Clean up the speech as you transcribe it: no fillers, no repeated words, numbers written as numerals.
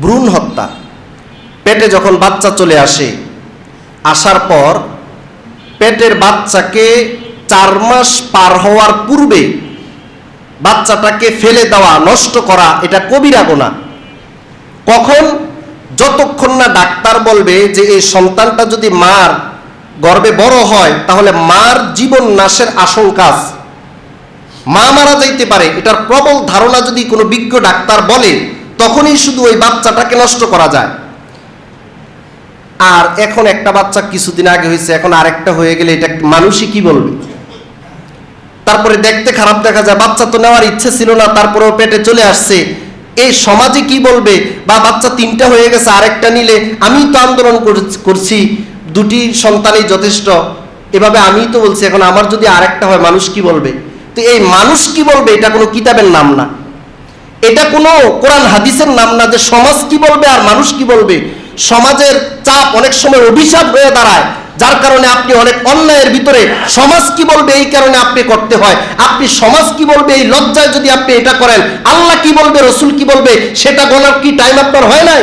ভ্রূণ হত্যা। পেটে যখন বাচ্চা চলে আসে, আসার পর পেটের বাচ্চাকে 4 মাস পার হওয়ার পূর্বে বাচ্চাটাকে ফেলে দেওয়া, নষ্ট করা, এটা কবিরা গুনাহ। কখন? যতক্ষণ না ডাক্তার বলবে যে এই সন্তানটা যদি মার গর্ভে বড় হয় তাহলে মার জীবন নাশের আশঙ্কা আছে, মা মারা যাইতে পারে, এটার প্রবল ধারণা যদি কোনো বিজ্ঞ ডাক্তার বলে, তখনই শুধু ওই বাচ্চাটাকে নষ্ট করা যায়। আর এখন একটা বাচ্চা কিছুদিন আগে হয়েছে, এখন আরেকটা হয়ে গেলে এটা মানুষই কি বলবে? তারপরে দেখতে খারাপ দেখা যায়, বাচ্চা তো নেওয়ার ইচ্ছে ছিল না, তারপরেও পেটে চলে আসছে, এই সমাজে কি বলবে? বা বাচ্চা 3টা হয়ে গেছে, আরেকটা নিলে আমি তো আন্দোলন করছি 2টি সন্তানই যথেষ্ট, এভাবে আমি তো বলছি, এখন আমার যদি আরেকটা হয় মানুষ কি বলবে? তো এই মানুষ কি বলবে এটা কোনো কিতাবের নাম না, এটা কোনো কোরআন হাদিসের নাম না যে সমাজ কি বলবে আর মানুষ কি বলবে। সমাজের চাপ অনেক সময় অভিশাপ হয়ে দাঁড়ায়, যার কারণে আপনি অনেক অন্যায়ের ভিতরে সমাজ কি বলবে এই কারণে আপনি করতে হয়। আপনি সমাজ কি বলবে এই লজ্জায় যদি আপনি এটা করেন, আল্লাহ কি বলবে, রসুল কি বলবে সেটা বলার কি টাইম আপনার হয় নাই?